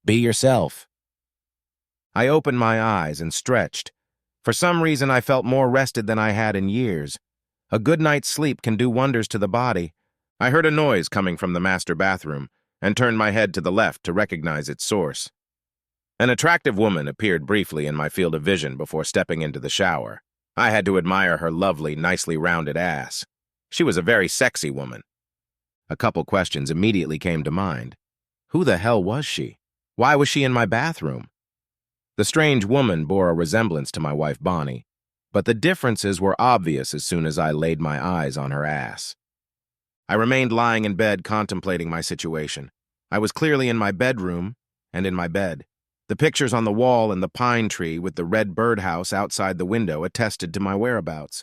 Be yourself. I opened my eyes and stretched. For some reason, I felt more rested than I had in years. A good night's sleep can do wonders to the body. I heard a noise coming from the master bathroom and turned my head to the left to recognize its source. An attractive woman appeared briefly in my field of vision before stepping into the shower. I had to admire her lovely, nicely rounded ass. She was a very sexy woman. A couple questions immediately came to mind. Who the hell was she? Why was she in my bathroom? The strange woman bore a resemblance to my wife Bonnie, but the differences were obvious as soon as I laid my eyes on her ass. I remained lying in bed contemplating my situation. I was clearly in my bedroom and in my bed. The pictures on the wall and the pine tree with the red birdhouse outside the window attested to my whereabouts.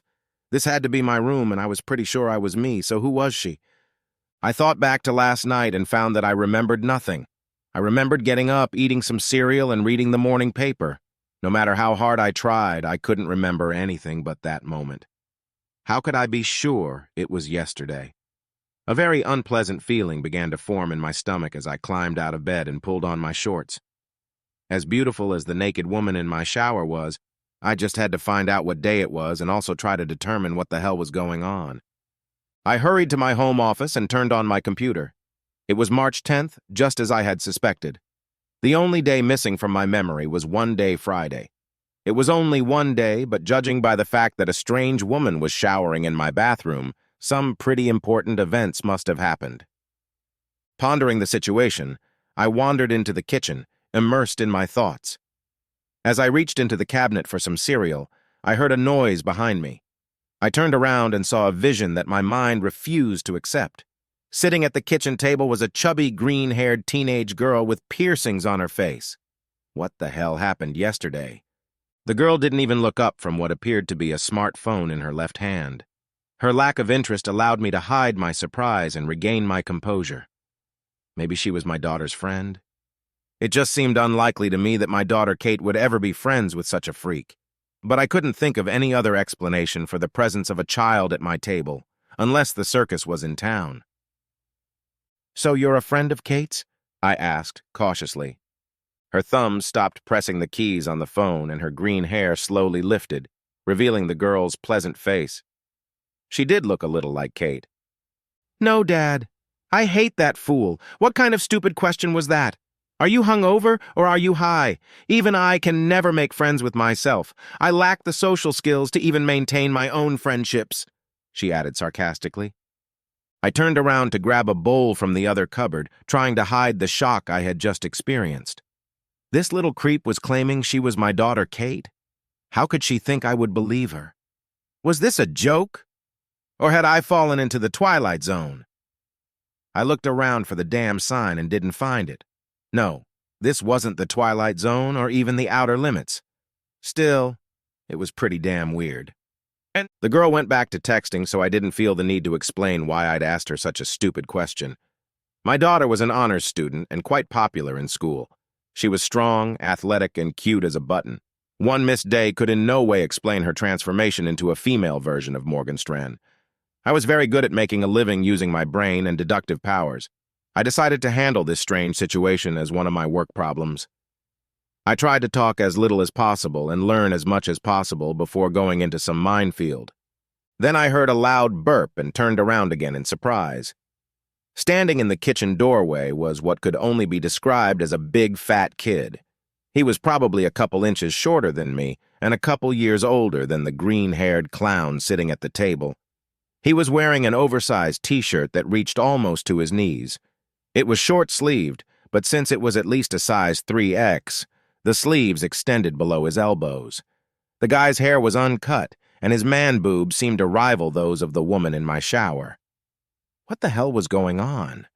This had to be my room, and I was pretty sure I was me, so who was she? I thought back to last night and found that I remembered nothing. I remembered getting up, eating some cereal, and reading the morning paper. No matter how hard I tried, I couldn't remember anything but that moment. How could I be sure it was yesterday? A very unpleasant feeling began to form in my stomach as I climbed out of bed and pulled on my shorts. As beautiful as the naked woman in my shower was, I just had to find out what day it was and also try to determine what the hell was going on. I hurried to my home office and turned on my computer. It was March 10th, just as I had suspected. The only day missing from my memory was one day Friday. It was only one day, but judging by the fact that a strange woman was showering in my bathroom, some pretty important events must have happened. Pondering the situation, I wandered into the kitchen, immersed in my thoughts. As I reached into the cabinet for some cereal, I heard a noise behind me. I turned around and saw a vision that my mind refused to accept. Sitting at the kitchen table was a chubby, green-haired teenage girl with piercings on her face. What the hell happened yesterday? The girl didn't even look up from what appeared to be a smartphone in her left hand. Her lack of interest allowed me to hide my surprise and regain my composure. Maybe she was my daughter's friend? It just seemed unlikely to me that my daughter Kate would ever be friends with such a freak. But I couldn't think of any other explanation for the presence of a child at my table, unless the circus was in town. "So you're a friend of Kate's?" I asked, cautiously. Her thumbs stopped pressing the keys on the phone and her green hair slowly lifted, revealing the girl's pleasant face. She did look a little like Kate. "No, Dad. I hate that fool. What kind of stupid question was that? Are you hungover or are you high? Even I can never make friends with myself. I lack the social skills to even maintain my own friendships," she added sarcastically. I turned around to grab a bowl from the other cupboard, trying to hide the shock I had just experienced. This little creep was claiming she was my daughter Kate? How could she think I would believe her? Was this a joke? Or had I fallen into the Twilight Zone? I looked around for the damn sign and didn't find it. No, this wasn't the Twilight Zone or even the Outer Limits. Still, it was pretty damn weird. And the girl went back to texting, so I didn't feel the need to explain why I'd asked her such a stupid question. My daughter was an honors student and quite popular in school. She was strong, athletic, and cute as a button. One missed day could in no way explain her transformation into a female version of Morgan Strand. I was very good at making a living using my brain and deductive powers. I decided to handle this strange situation as one of my work problems. I tried to talk as little as possible and learn as much as possible before going into some minefield. Then I heard a loud burp and turned around again in surprise. Standing in the kitchen doorway was what could only be described as a big, fat kid. He was probably a couple inches shorter than me and a couple years older than the green-haired clown sitting at the table. He was wearing an oversized t-shirt that reached almost to his knees. It was short-sleeved, but since it was at least a size 3X, the sleeves extended below his elbows. The guy's hair was uncut, and his man-boobs seemed to rival those of the woman in my shower. What the hell was going on?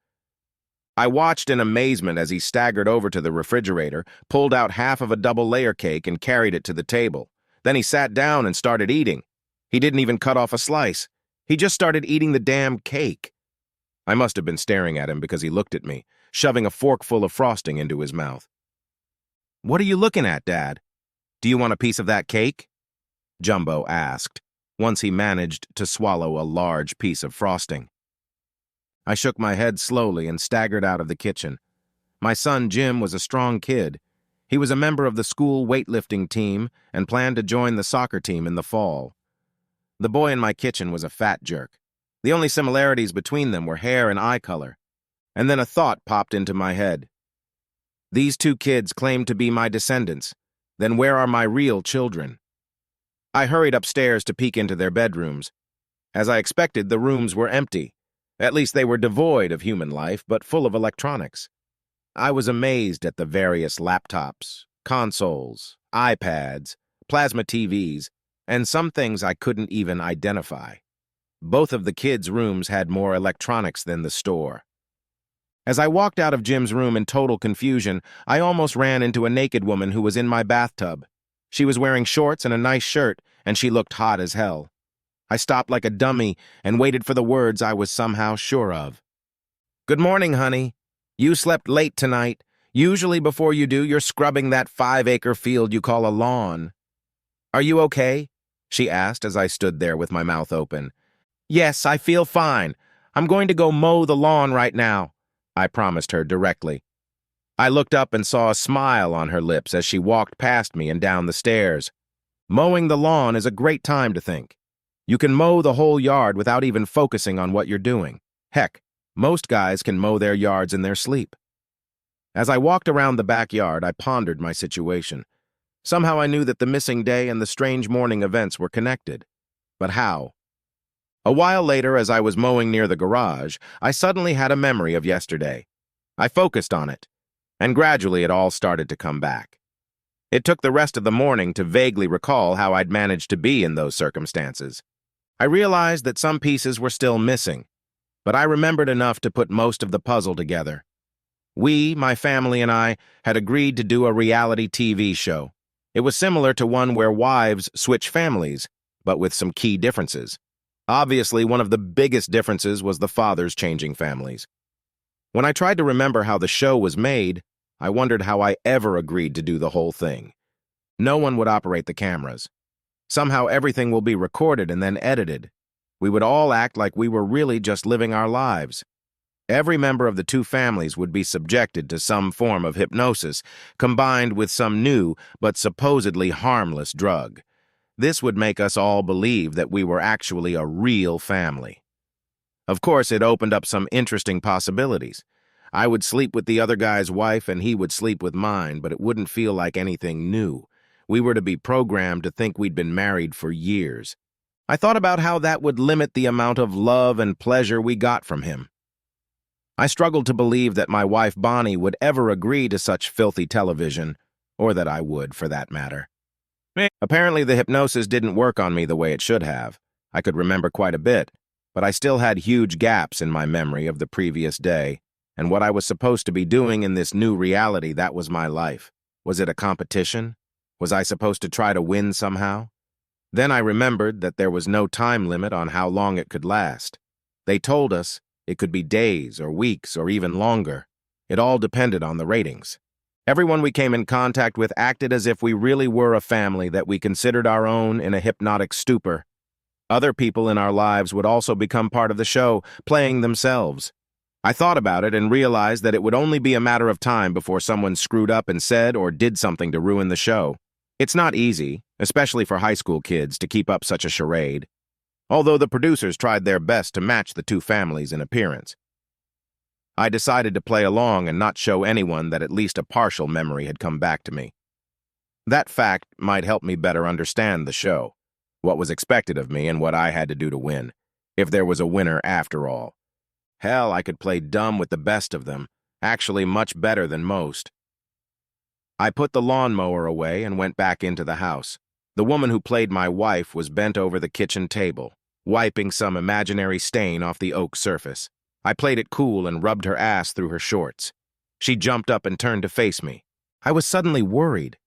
I watched in amazement as he staggered over to the refrigerator, pulled out half of a double-layer cake and carried it to the table. Then he sat down and started eating. He didn't even cut off a slice. He just started eating the damn cake. I must have been staring at him because he looked at me, shoving a forkful of frosting into his mouth. "What are you looking at, Dad? Do you want a piece of that cake?" Jumbo asked, once he managed to swallow a large piece of frosting. I shook my head slowly and staggered out of the kitchen. My son Jim was a strong kid. He was a member of the school weightlifting team and planned to join the soccer team in the fall. The boy in my kitchen was a fat jerk. The only similarities between them were hair and eye color. And then a thought popped into my head. These two kids claim to be my descendants. Then where are my real children? I hurried upstairs to peek into their bedrooms. As I expected, the rooms were empty. At least they were devoid of human life, but full of electronics. I was amazed at the various laptops, consoles, iPads, plasma TVs, and some things I couldn't even identify. Both of the kids' rooms had more electronics than the store. As I walked out of Jim's room in total confusion, I almost ran into a naked woman who was in my bathtub. She was wearing shorts and a nice shirt, and she looked hot as hell. I stopped like a dummy and waited for the words I was somehow sure of. "Good morning, honey. You slept late tonight. Usually before you do, you're scrubbing that 5-acre field you call a lawn. Are you okay?" she asked as I stood there with my mouth open. "Yes, I feel fine. I'm going to go mow the lawn right now," I promised her directly. I looked up and saw a smile on her lips as she walked past me and down the stairs. Mowing the lawn is a great time to think. You can mow the whole yard without even focusing on what you're doing. Heck, most guys can mow their yards in their sleep. As I walked around the backyard, I pondered my situation. Somehow I knew that the missing day and the strange morning events were connected. But how? A while later, as I was mowing near the garage, I suddenly had a memory of yesterday. I focused on it, and gradually it all started to come back. It took the rest of the morning to vaguely recall how I'd managed to be in those circumstances. I realized that some pieces were still missing, but I remembered enough to put most of the puzzle together. We, my family and I, had agreed to do a reality TV show. It was similar to one where wives switch families, but with some key differences. Obviously, one of the biggest differences was the fathers changing families. When I tried to remember how the show was made, I wondered how I ever agreed to do the whole thing. No one would operate the cameras. Somehow everything will be recorded and then edited. We would all act like we were really just living our lives. Every member of the two families would be subjected to some form of hypnosis, combined with some new but supposedly harmless drug. This would make us all believe that we were actually a real family. Of course, it opened up some interesting possibilities. I would sleep with the other guy's wife and he would sleep with mine, but it wouldn't feel like anything new. We were to be programmed to think we'd been married for years. I thought about how that would limit the amount of love and pleasure we got from him. I struggled to believe that my wife Bonnie would ever agree to such filthy television, or that I would, for that matter. Apparently the hypnosis didn't work on me the way it should have. I could remember quite a bit, but I still had huge gaps in my memory of the previous day, and what I was supposed to be doing in this new reality that was my life. Was it a competition? Was I supposed to try to win somehow? Then I remembered that there was no time limit on how long it could last. They told us it could be days or weeks or even longer. It all depended on the ratings. Everyone we came in contact with acted as if we really were a family that we considered our own in a hypnotic stupor. Other people in our lives would also become part of the show, playing themselves. I thought about it and realized that it would only be a matter of time before someone screwed up and said or did something to ruin the show. It's not easy, especially for high school kids, to keep up such a charade, although the producers tried their best to match the two families in appearance. I decided to play along and not show anyone that at least a partial memory had come back to me. That fact might help me better understand the show, what was expected of me and what I had to do to win, if there was a winner after all. Hell, I could play dumb with the best of them, actually much better than most. I put the lawnmower away and went back into the house. The woman who played my wife was bent over the kitchen table, wiping some imaginary stain off the oak surface. I played it cool and rubbed her ass through her shorts. She jumped up and turned to face me. I was suddenly worried.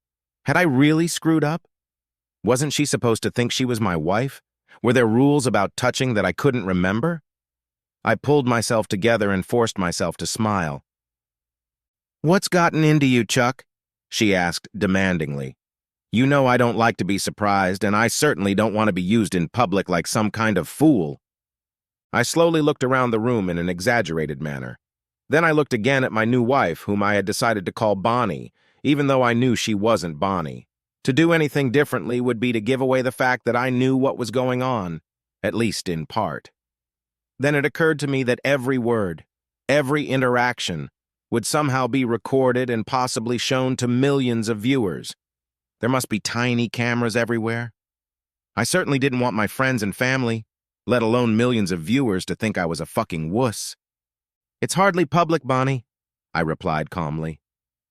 Had I really screwed up? Wasn't she supposed to think she was my wife? Were there rules about touching that I couldn't remember? I pulled myself together and forced myself to smile. "What's gotten into you, Chuck?" she asked demandingly. "You know I don't like to be surprised, and I certainly don't want to be used in public like some kind of fool." I slowly looked around the room in an exaggerated manner. Then I looked again at my new wife, whom I had decided to call Bonnie, even though I knew she wasn't Bonnie. To do anything differently would be to give away the fact that I knew what was going on, at least in part. Then it occurred to me that every word, every interaction, would somehow be recorded and possibly shown to millions of viewers. There must be tiny cameras everywhere. I certainly didn't want my friends and family, let alone millions of viewers, to think I was a fucking wuss. "It's hardly public, Bonnie," I replied calmly.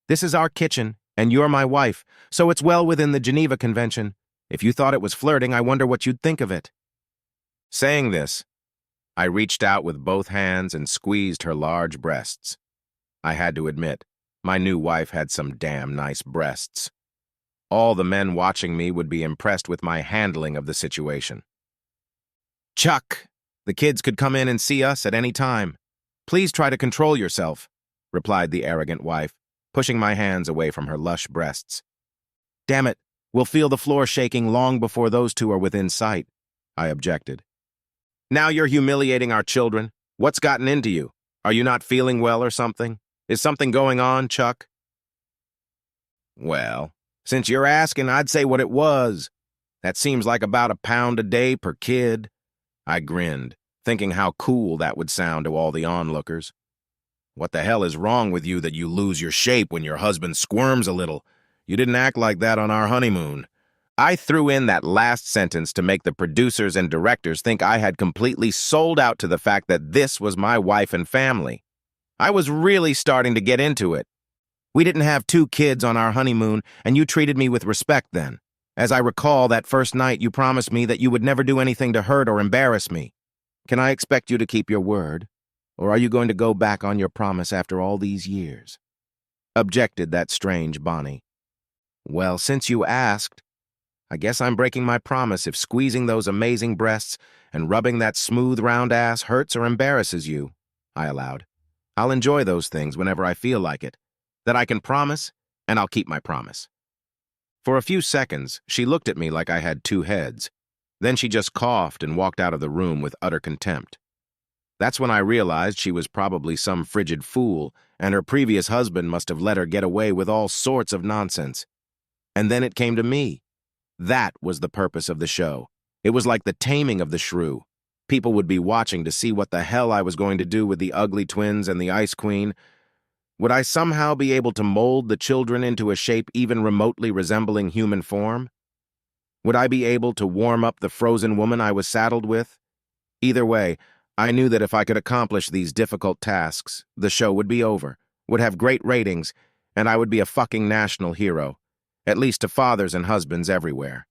"This is our kitchen, and you're my wife, so it's well within the Geneva Convention. If you thought it was flirting, I wonder what you'd think of it." Saying this, I reached out with both hands and squeezed her large breasts. I had to admit, my new wife had some damn nice breasts. All the men watching me would be impressed with my handling of the situation. "Chuck, the kids could come in and see us at any time. Please try to control yourself," replied the arrogant wife, pushing my hands away from her lush breasts. "Damn it, we'll feel the floor shaking long before those two are within sight," I objected. "Now you're humiliating our children. What's gotten into you? Are you not feeling well or something? Is something going on, Chuck?" "Well, since you're asking, I'd say what it was. That seems like about £1 a day per kid." I grinned, thinking how cool that would sound to all the onlookers. "What the hell is wrong with you that you lose your shape when your husband squirms a little? You didn't act like that on our honeymoon." I threw in that last sentence to make the producers and directors think I had completely sold out to the fact that this was my wife and family. I was really starting to get into it. "We didn't have 2 kids on our honeymoon, and you treated me with respect then. As I recall, that first night you promised me that you would never do anything to hurt or embarrass me. Can I expect you to keep your word? Or are you going to go back on your promise after all these years?" objected that strange Bonnie. "Well, since you asked, I guess I'm breaking my promise if squeezing those amazing breasts and rubbing that smooth round ass hurts or embarrasses you," I allowed. "I'll enjoy those things whenever I feel like it. That I can promise, and I'll keep my promise." For a few seconds, she looked at me like I had 2 heads. Then she just coughed and walked out of the room with utter contempt. That's when I realized she was probably some frigid fool, and her previous husband must have let her get away with all sorts of nonsense. And then it came to me. That was the purpose of the show. It was like the taming of the shrew. People would be watching to see what the hell I was going to do with the ugly twins and the Ice Queen. Would I somehow be able to mold the children into a shape even remotely resembling human form? Would I be able to warm up the frozen woman I was saddled with? Either way, I knew that if I could accomplish these difficult tasks, the show would be over, would have great ratings, and I would be a fucking national hero, at least to fathers and husbands everywhere.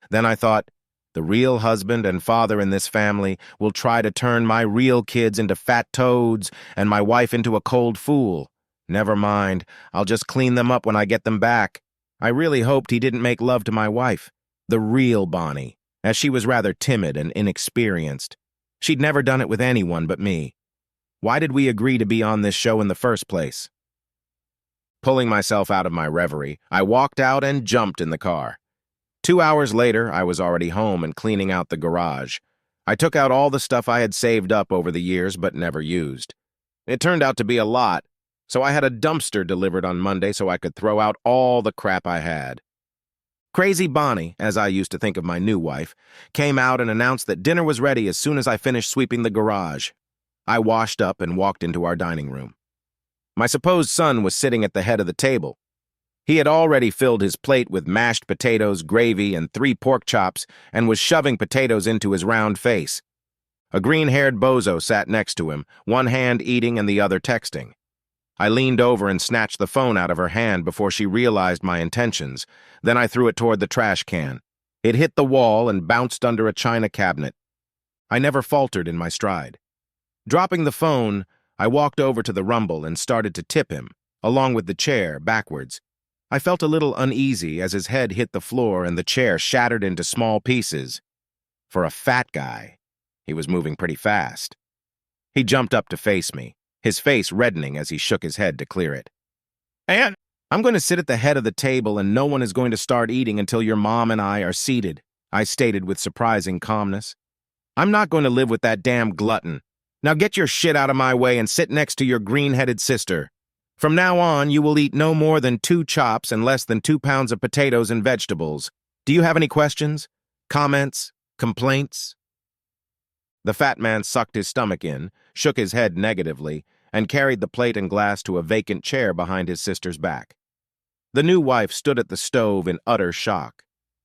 Then I thought, the real husband and father in this family will try to turn my real kids into fat toads and my wife into a cold fool. Never mind, I'll just clean them up when I get them back. I really hoped he didn't make love to my wife, the real Bonnie, as she was rather timid and inexperienced. She'd never done it with anyone but me. Why did we agree to be on this show in the first place? Pulling myself out of my reverie, I walked out and jumped in the car. 2 hours later, I was already home and cleaning out the garage. I took out all the stuff I had saved up over the years but never used. It turned out to be a lot, so I had a dumpster delivered on Monday so I could throw out all the crap I had. Crazy Bonnie, as I used to think of my new wife, came out and announced that dinner was ready as soon as I finished sweeping the garage. I washed up and walked into our dining room. My supposed son was sitting at the head of the table. He had already filled his plate with mashed potatoes, gravy, and 3 pork chops and was shoving potatoes into his round face. A green-haired bozo sat next to him, one hand eating and the other texting. I leaned over and snatched the phone out of her hand before she realized my intentions. Then I threw it toward the trash can. It hit the wall and bounced under a china cabinet. I never faltered in my stride. Dropping the phone, I walked over to the rumble and started to tip him, along with the chair, backwards. I felt a little uneasy as his head hit the floor and the chair shattered into small pieces. For a fat guy, he was moving pretty fast. He jumped up to face me, his face reddening as he shook his head to clear it. "And I'm going to sit at the head of the table and no one is going to start eating until your mom and I are seated," I stated with surprising calmness. "I'm not going to live with that damn glutton. Now get your shit out of my way and sit next to your green-headed sister. From now on, you will eat no more than 2 chops and less than 2 pounds of potatoes and vegetables. Do you have any questions? Comments? Complaints? The fat man sucked his stomach in, shook his head negatively, and carried the plate and glass to a vacant chair behind his sister's back. The new wife stood at the stove in utter shock.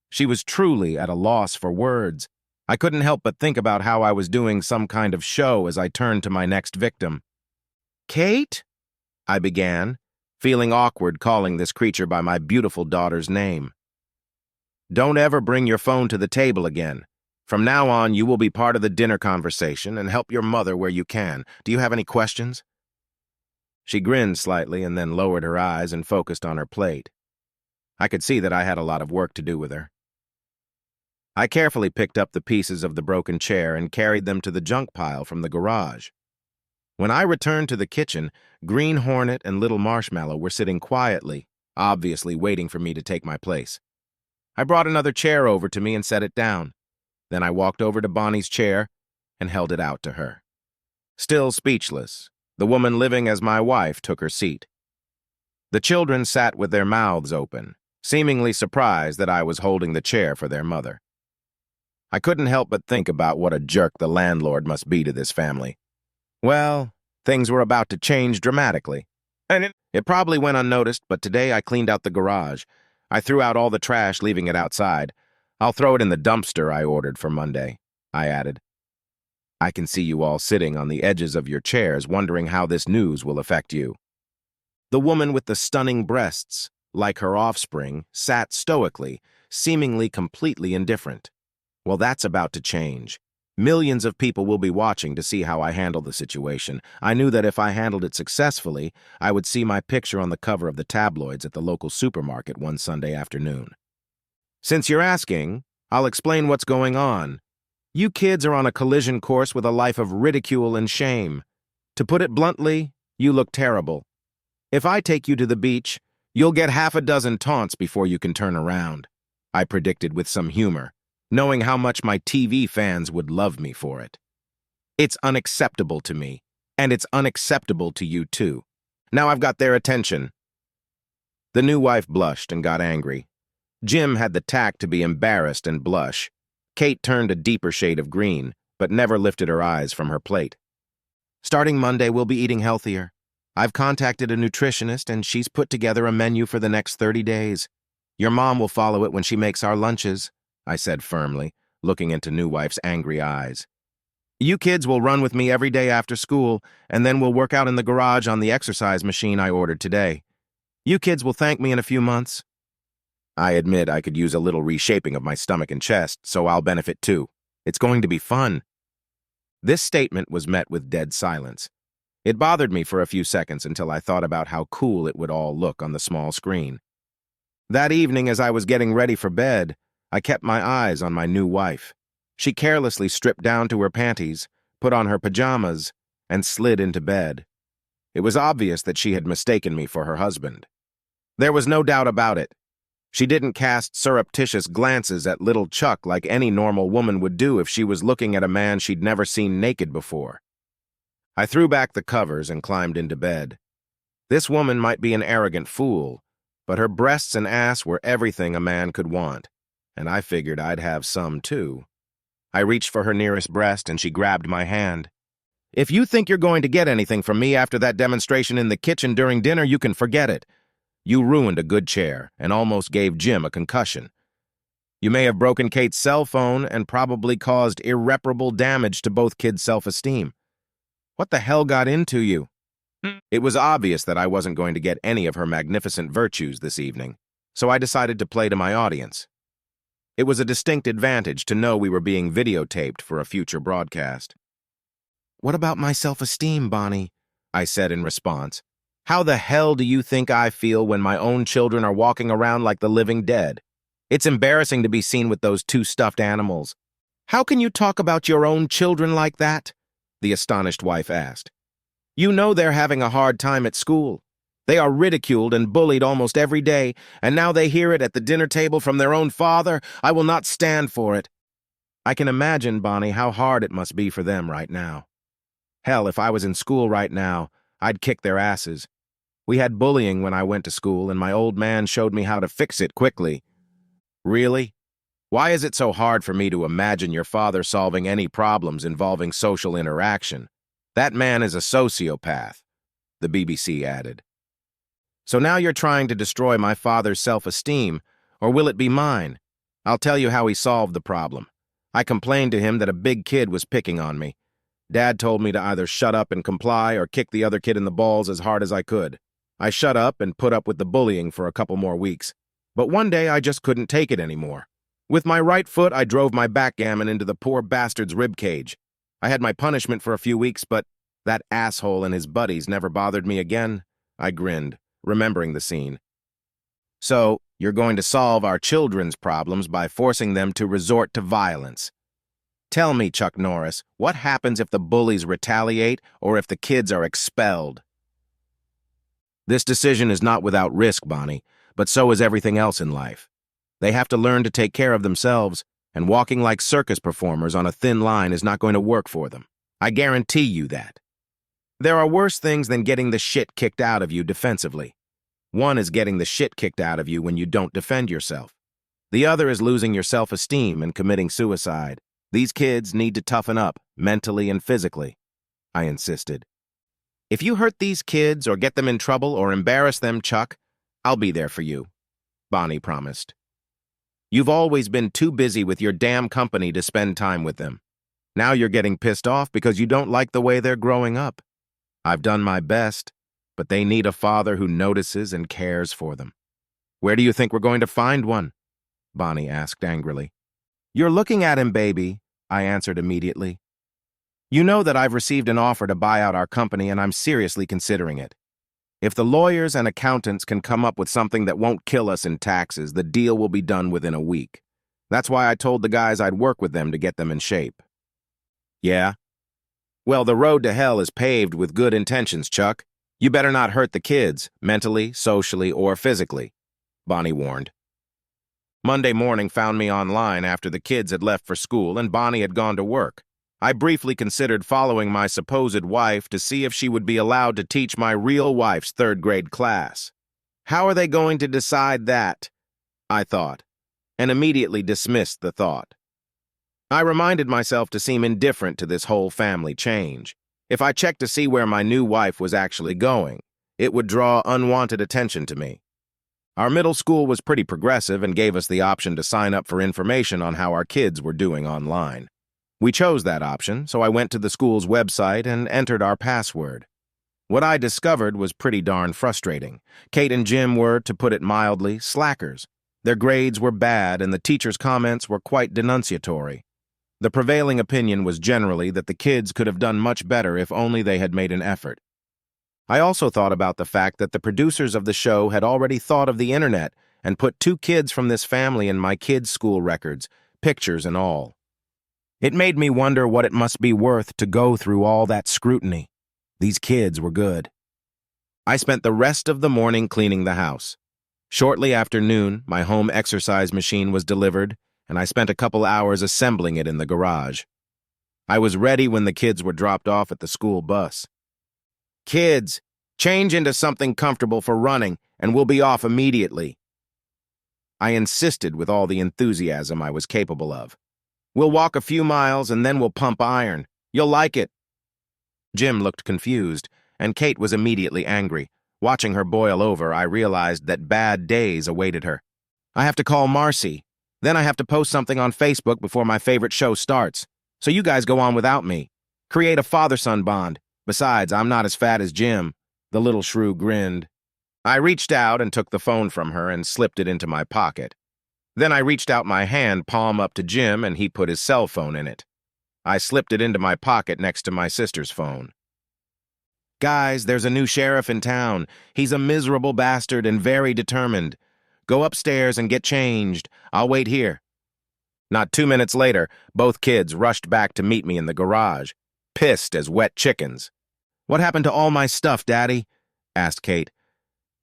She was truly at a loss for words. I couldn't help but think about how I was doing some kind of show as I turned to my next victim. "Kate?" I began, feeling awkward calling this creature by my beautiful daughter's name. "Don't ever bring your phone to the table again. From now on, you will be part of the dinner conversation and help your mother where you can. Do you have any questions?" She grinned slightly and then lowered her eyes and focused on her plate. I could see that I had a lot of work to do with her. I carefully picked up the pieces of the broken chair and carried them to the junk pile from the garage. When I returned to the kitchen, Green Hornet and Little Marshmallow were sitting quietly, obviously waiting for me to take my place. I brought another chair over to me and set it down. Then I walked over to Bonnie's chair and held it out to her. Still speechless, the woman living as my wife took her seat. The children sat with their mouths open, seemingly surprised that I was holding the chair for their mother. I couldn't help but think about what a jerk the landlord must be to this family. Well, things were about to change dramatically. And it probably went unnoticed, but today I cleaned out the garage. I threw out all the trash, leaving it outside. "I'll throw it in the dumpster I ordered for Monday," I added. "I can see you all sitting on the edges of your chairs wondering how this news will affect you." The woman with the stunning breasts, like her offspring, sat stoically, seemingly completely indifferent. Well, that's about to change. Millions of people will be watching to see how I handle the situation. I knew that if I handled it successfully, I would see my picture on the cover of the tabloids at the local supermarket one Sunday afternoon. Since you're asking, I'll explain what's going on. You kids are on a collision course with a life of ridicule and shame. To put it bluntly, you look terrible. If I take you to the beach, you'll get half a dozen taunts before you can turn around, I predicted with some humor, knowing how much my TV fans would love me for it. It's unacceptable to me, and it's unacceptable to you too. Now I've got their attention. The new wife blushed and got angry. Jim had the tact to be embarrassed and blush. Kate turned a deeper shade of green, but never lifted her eyes from her plate. "Starting Monday, we'll be eating healthier. I've contacted a nutritionist, and she's put together a menu for the next 30 days. Your mom will follow it when she makes our lunches," I said firmly, looking into new wife's angry eyes. "You kids will run with me every day after school, and then we'll work out in the garage on the exercise machine I ordered today. You kids will thank me in a few months." I admit I could use a little reshaping of my stomach and chest, so I'll benefit too. It's going to be fun. This statement was met with dead silence. It bothered me for a few seconds until I thought about how cool it would all look on the small screen. That evening, as I was getting ready for bed, I kept my eyes on my new wife. She carelessly stripped down to her panties, put on her pajamas, and slid into bed. It was obvious that she had mistaken me for her husband. There was no doubt about it. She didn't cast surreptitious glances at little Chuck like any normal woman would do if she was looking at a man she'd never seen naked before. I threw back the covers and climbed into bed. This woman might be an arrogant fool, but her breasts and ass were everything a man could want, and I figured I'd have some too. I reached for her nearest breast and she grabbed my hand. "If you think you're going to get anything from me after that demonstration in the kitchen during dinner, you can forget it. You ruined a good chair and almost gave Jim a concussion. You may have broken Kate's cell phone and probably caused irreparable damage to both kids' self-esteem. What the hell got into you?" It was obvious that I wasn't going to get any of her magnificent virtues this evening, so I decided to play to my audience. It was a distinct advantage to know we were being videotaped for a future broadcast. "What about my self-esteem, Bonnie?" I said in response. "How the hell do you think I feel when my own children are walking around like the living dead? It's embarrassing to be seen with those 2 stuffed animals." "How can you talk about your own children like that?" the astonished wife asked. "You know they're having a hard time at school. They are ridiculed and bullied almost every day, and now they hear it at the dinner table from their own father. I will not stand for it." I can imagine, Bonnie, how hard it must be for them right now. Hell, if I was in school right now, I'd kick their asses. We had bullying when I went to school, and my old man showed me how to fix it quickly. Really? Why is it so hard for me to imagine your father solving any problems involving social interaction? That man is a sociopath, the BBC added. So now you're trying to destroy my father's self-esteem, or will it be mine? I'll tell you how he solved the problem. I complained to him that a big kid was picking on me. Dad told me to either shut up and comply or kick the other kid in the balls as hard as I could. I shut up and put up with the bullying for a couple more weeks. But one day I just couldn't take it anymore. With my right foot, I drove my backgammon into the poor bastard's ribcage. I had my punishment for a few weeks, but that asshole and his buddies never bothered me again. I grinned, remembering the scene. So, you're going to solve our children's problems by forcing them to resort to violence. Tell me, Chuck Norris, what happens if the bullies retaliate or if the kids are expelled? This decision is not without risk, Bonnie, but so is everything else in life. They have to learn to take care of themselves, and walking like circus performers on a thin line is not going to work for them. I guarantee you that. There are worse things than getting the shit kicked out of you defensively. One is getting the shit kicked out of you when you don't defend yourself. The other is losing your self-esteem and committing suicide. These kids need to toughen up, mentally and physically, I insisted. If you hurt these kids or get them in trouble or embarrass them, Chuck, I'll be there for you, Bonnie promised. You've always been too busy with your damn company to spend time with them. Now you're getting pissed off because you don't like the way they're growing up. I've done my best, but they need a father who notices and cares for them. Where do you think we're going to find one? Bonnie asked angrily. You're looking at him, baby, I answered immediately. You know that I've received an offer to buy out our company and I'm seriously considering it. If the lawyers and accountants can come up with something that won't kill us in taxes, the deal will be done within a week. That's why I told the guys I'd work with them to get them in shape. Yeah? Well, the road to hell is paved with good intentions, Chuck. You better not hurt the kids, mentally, socially, or physically, Bonnie warned. Monday morning found me online after the kids had left for school and Bonnie had gone to work. I briefly considered following my supposed wife to see if she would be allowed to teach my real wife's third-grade class. How are they going to decide that? I thought, and immediately dismissed the thought. I reminded myself to seem indifferent to this whole family change. If I checked to see where my new wife was actually going, it would draw unwanted attention to me. Our middle school was pretty progressive and gave us the option to sign up for information on how our kids were doing online. We chose that option, so I went to the school's website and entered our password. What I discovered was pretty darn frustrating. Kate and Jim were, to put it mildly, slackers. Their grades were bad and the teachers' comments were quite denunciatory. The prevailing opinion was generally that the kids could have done much better if only they had made an effort. I also thought about the fact that the producers of the show had already thought of the internet and put 2 kids from this family in my kids' school records, pictures and all. It made me wonder what it must be worth to go through all that scrutiny. These kids were good. I spent the rest of the morning cleaning the house. Shortly after noon, my home exercise machine was delivered, and I spent a couple hours assembling it in the garage. I was ready when the kids were dropped off at the school bus. Kids, change into something comfortable for running, and we'll be off immediately. I insisted with all the enthusiasm I was capable of. We'll walk a few miles and then we'll pump iron. You'll like it. Jim looked confused, and Kate was immediately angry. Watching her boil over, I realized that bad days awaited her. I have to call Marcy. Then I have to post something on Facebook before my favorite show starts. So you guys go on without me. Create a father-son bond. Besides, I'm not as fat as Jim. The little shrew grinned. I reached out and took the phone from her and slipped it into my pocket. Then I reached out my hand, palm up to Jim, and he put his cell phone in it. I slipped it into my pocket next to my sister's phone. Guys, there's a new sheriff in town. He's a miserable bastard and very determined. Go upstairs and get changed. I'll wait here. Not 2 minutes later, both kids rushed back to meet me in the garage, pissed as wet chickens. What happened to all my stuff, Daddy? Asked Kate.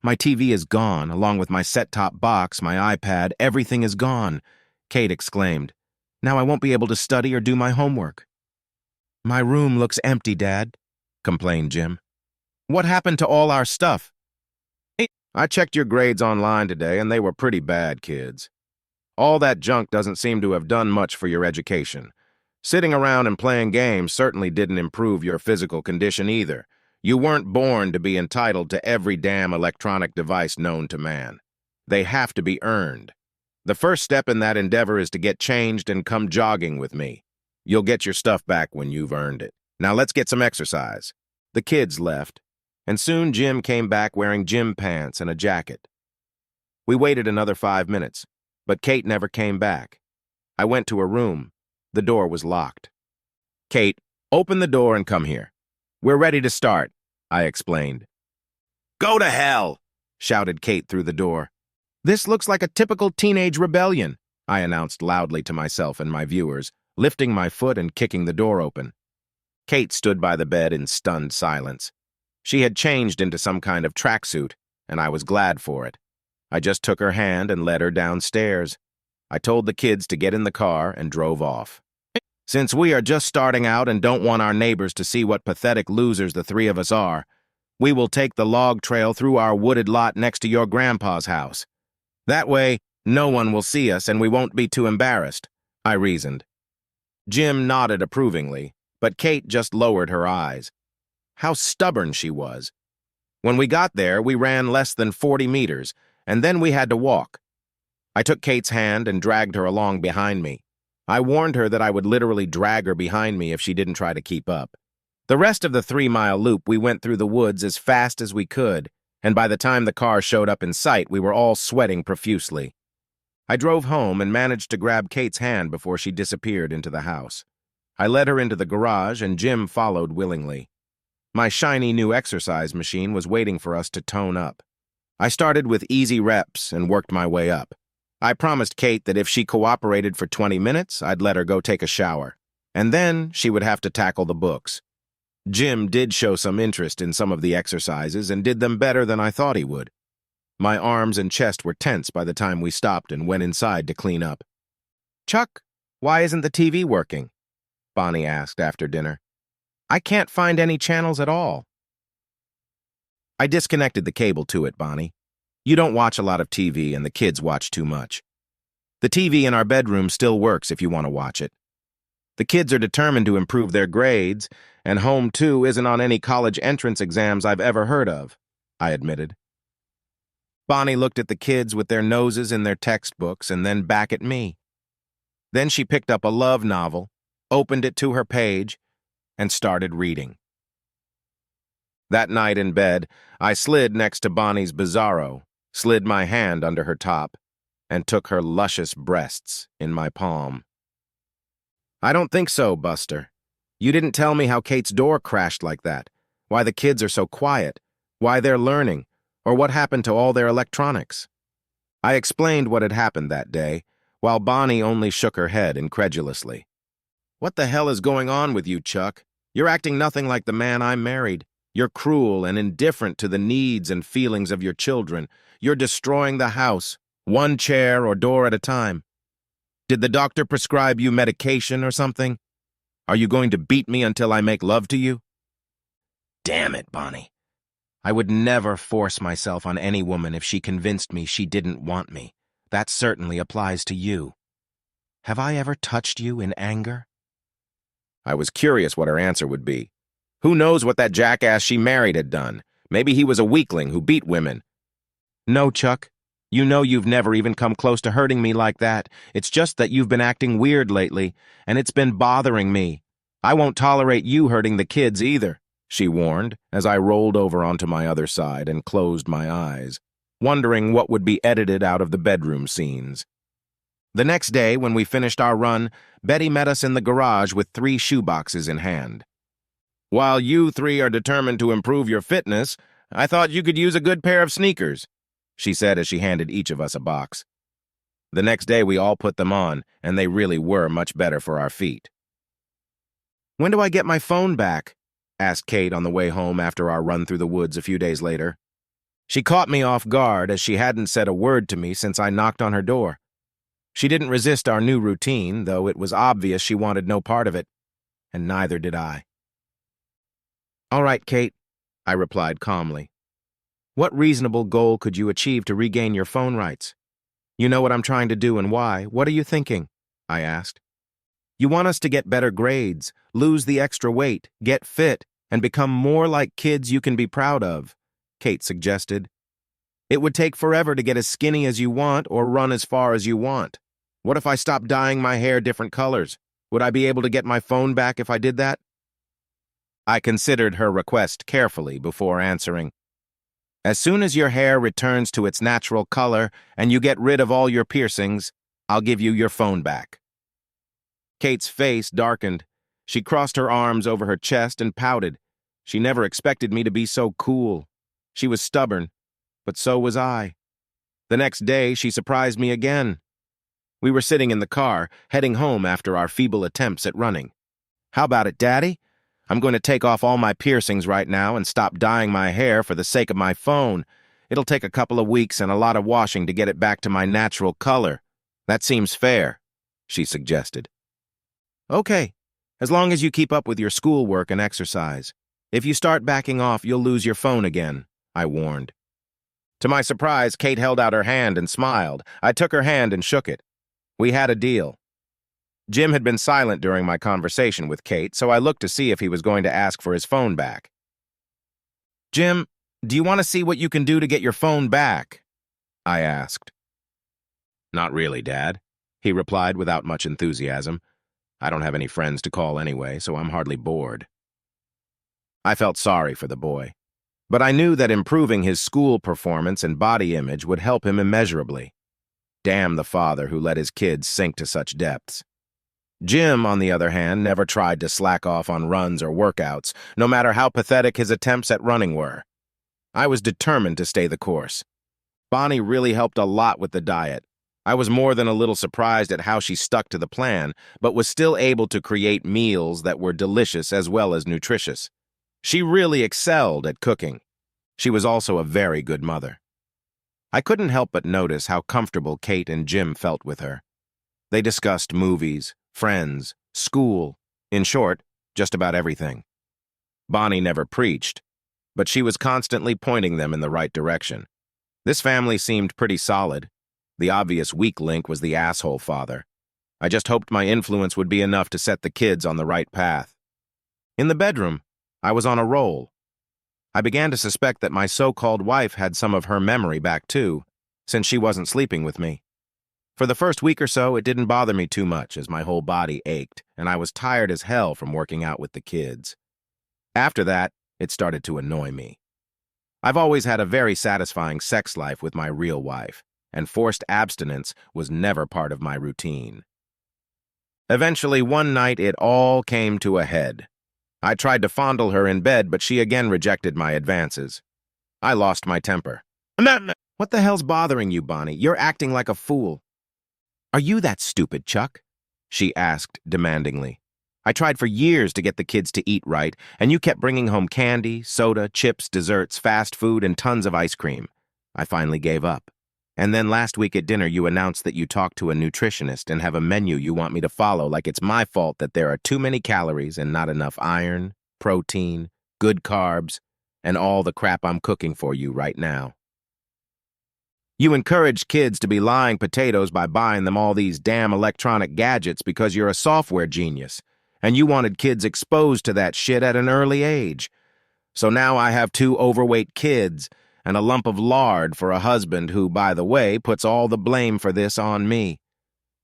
My TV is gone, along with my set-top box, my iPad, everything is gone, Kate exclaimed. Now I won't be able to study or do my homework. My room looks empty, Dad, complained Jim. What happened to all our stuff? I checked your grades online today, and they were pretty bad, kids. All that junk doesn't seem to have done much for your education. Sitting around and playing games certainly didn't improve your physical condition either. You weren't born to be entitled to every damn electronic device known to man. They have to be earned. The first step in that endeavor is to get changed and come jogging with me. You'll get your stuff back when you've earned it. Now let's get some exercise. The kids left, and soon Jim came back wearing gym pants and a jacket. We waited another 5 minutes, but Kate never came back. I went to her room. The door was locked. Kate, open the door and come here. We're ready to start, I explained. Go to hell, shouted Kate through the door. This looks like a typical teenage rebellion, I announced loudly to myself and my viewers, lifting my foot and kicking the door open. Kate stood by the bed in stunned silence. She had changed into some kind of tracksuit, and I was glad for it. I just took her hand and led her downstairs. I told the kids to get in the car and drove off. Since we are just starting out and don't want our neighbors to see what pathetic losers the three of us are, we will take the log trail through our wooded lot next to your grandpa's house. That way, no one will see us and we won't be too embarrassed, I reasoned. Jim nodded approvingly, but Kate just lowered her eyes. How stubborn she was. When we got there, we ran less than 40 meters, and then we had to walk. I took Kate's hand and dragged her along behind me. I warned her that I would literally drag her behind me if she didn't try to keep up. The rest of the 3-mile loop, we went through the woods as fast as we could, and by the time the car showed up in sight, we were all sweating profusely. I drove home and managed to grab Kate's hand before she disappeared into the house. I led her into the garage, and Jim followed willingly. My shiny new exercise machine was waiting for us to tone up. I started with easy reps and worked my way up. I promised Kate that if she cooperated for 20 minutes, I'd let her go take a shower. And then she would have to tackle the books. Jim did show some interest in some of the exercises and did them better than I thought he would. My arms and chest were tense by the time we stopped and went inside to clean up. Chuck, why isn't the TV working? Bonnie asked after dinner. I can't find any channels at all. I disconnected the cable to it, Bonnie. You don't watch a lot of TV and the kids watch too much. The TV in our bedroom still works if you want to watch it. The kids are determined to improve their grades, and Home 2 isn't on any college entrance exams I've ever heard of, I admitted. Bonnie looked at the kids with their noses in their textbooks and then back at me. Then she picked up a love novel, opened it to her page, and started reading. That night in bed, I slid next to Bonnie's Bizarro, slid my hand under her top, and took her luscious breasts in my palm. I don't think so, Buster. You didn't tell me how Kate's door crashed like that, why the kids are so quiet, why they're learning, or what happened to all their electronics. I explained what had happened that day, while Bonnie only shook her head incredulously. What the hell is going on with you, Chuck? You're acting nothing like the man I married. You're cruel and indifferent to the needs and feelings of your children. You're destroying the house, one chair or door at a time. Did the doctor prescribe you medication or something? Are you going to beat me until I make love to you? Damn it, Bonnie. I would never force myself on any woman if she convinced me she didn't want me. That certainly applies to you. Have I ever touched you in anger? I was curious what her answer would be. Who knows what that jackass she married had done? Maybe he was a weakling who beat women. No, Chuck. You know you've never even come close to hurting me like that. It's just that you've been acting weird lately, and it's been bothering me. I won't tolerate you hurting the kids either, she warned, as I rolled over onto my other side and closed my eyes, wondering what would be edited out of the bedroom scenes. The next day, when we finished our run, Betty met us in the garage with 3 shoeboxes in hand. While you 3 are determined to improve your fitness, I thought you could use a good pair of sneakers, she said as she handed each of us a box. The next day we all put them on, and they really were much better for our feet. When do I get my phone back? Asked Kate on the way home after our run through the woods a few days later. She caught me off guard as she hadn't said a word to me since I knocked on her door. She didn't resist our new routine, though it was obvious she wanted no part of it, and neither did I. All right, Kate, I replied calmly. What reasonable goal could you achieve to regain your phone rights? You know what I'm trying to do and why. What are you thinking? I asked. You want us to get better grades, lose the extra weight, get fit, and become more like kids you can be proud of, Kate suggested. It would take forever to get as skinny as you want or run as far as you want. What if I stopped dyeing my hair different colors? Would I be able to get my phone back if I did that? I considered her request carefully before answering. As soon as your hair returns to its natural color and you get rid of all your piercings, I'll give you your phone back. Kate's face darkened. She crossed her arms over her chest and pouted. She never expected me to be so cool. She was stubborn, but so was I. The next day, she surprised me again. We were sitting in the car, heading home after our feeble attempts at running. How about it, Daddy? I'm going to take off all my piercings right now and stop dyeing my hair for the sake of my phone. It'll take a couple of weeks and a lot of washing to get it back to my natural color. That seems fair, she suggested. Okay, as long as you keep up with your schoolwork and exercise. If you start backing off, you'll lose your phone again, I warned. To my surprise, Kate held out her hand and smiled. I took her hand and shook it. We had a deal. Jim had been silent during my conversation with Kate, so I looked to see if he was going to ask for his phone back. Jim, do you want to see what you can do to get your phone back? I asked. Not really, Dad, he replied without much enthusiasm. I don't have any friends to call anyway, so I'm hardly bored. I felt sorry for the boy, but I knew that improving his school performance and body image would help him immeasurably. Damn the father who let his kids sink to such depths. Jim, on the other hand, never tried to slack off on runs or workouts, no matter how pathetic his attempts at running were. I was determined to stay the course. Bonnie really helped a lot with the diet. I was more than a little surprised at how she stuck to the plan, but was still able to create meals that were delicious as well as nutritious. She really excelled at cooking. She was also a very good mother. I couldn't help but notice how comfortable Kate and Jim felt with her. They discussed movies, friends, school, in short, just about everything. Bonnie never preached, but she was constantly pointing them in the right direction. This family seemed pretty solid. The obvious weak link was the asshole father. I just hoped my influence would be enough to set the kids on the right path. In the bedroom, I was on a roll. I began to suspect that my so-called wife had some of her memory back too, since she wasn't sleeping with me. For the first week or so, it didn't bother me too much as my whole body ached, and I was tired as hell from working out with the kids. After that, it started to annoy me. I've always had a very satisfying sex life with my real wife, and forced abstinence was never part of my routine. Eventually, one night, it all came to a head. I tried to fondle her in bed, but she again rejected my advances. I lost my temper. What the hell's bothering you, Bonnie? You're acting like a fool. Are you that stupid, Chuck? She asked demandingly. I tried for years to get the kids to eat right, and you kept bringing home candy, soda, chips, desserts, fast food, and tons of ice cream. I finally gave up. And then last week at dinner, you announced that you talked to a nutritionist and have a menu you want me to follow like it's my fault that there are too many calories and not enough iron, protein, good carbs, and all the crap I'm cooking for you right now. You encouraged kids to be lying potatoes by buying them all these damn electronic gadgets because you're a software genius, and you wanted kids exposed to that shit at an early age. So now I have 2 overweight kids and a lump of lard for a husband who, by the way, puts all the blame for this on me.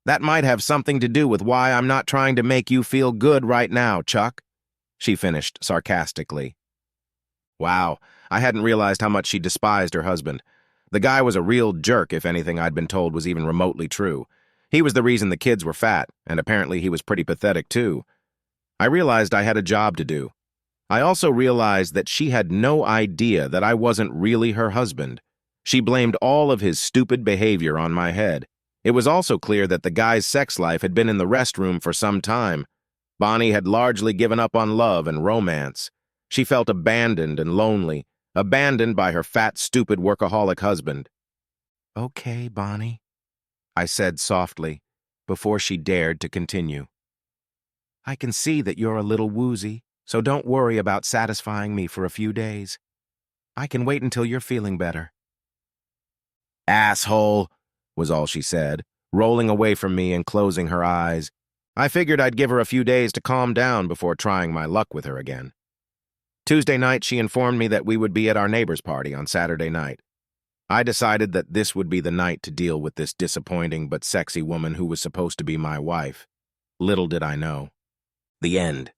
That might have something to do with why I'm not trying to make you feel good right now, Chuck, she finished sarcastically. Wow, I hadn't realized how much she despised her husband. The guy was a real jerk if anything I'd been told was even remotely true. He was the reason the kids were fat, and apparently he was pretty pathetic too. I realized I had a job to do. I also realized that she had no idea that I wasn't really her husband. She blamed all of his stupid behavior on my head. It was also clear that the guy's sex life had been in the restroom for some time. Bonnie had largely given up on love and romance. She felt abandoned and lonely, abandoned by her fat, stupid workaholic husband. Okay, Bonnie, I said softly, before she dared to continue. I can see that you're a little woozy, So don't worry about satisfying me for a few days. I can wait until you're feeling better." "Asshole," was all she said, rolling away from me and closing her eyes. I figured I'd give her a few days to calm down before trying my luck with her again. Tuesday night, she informed me that we would be at our neighbor's party on Saturday night. I decided that this would be the night to deal with this disappointing but sexy woman who was supposed to be my wife. Little did I know. The end.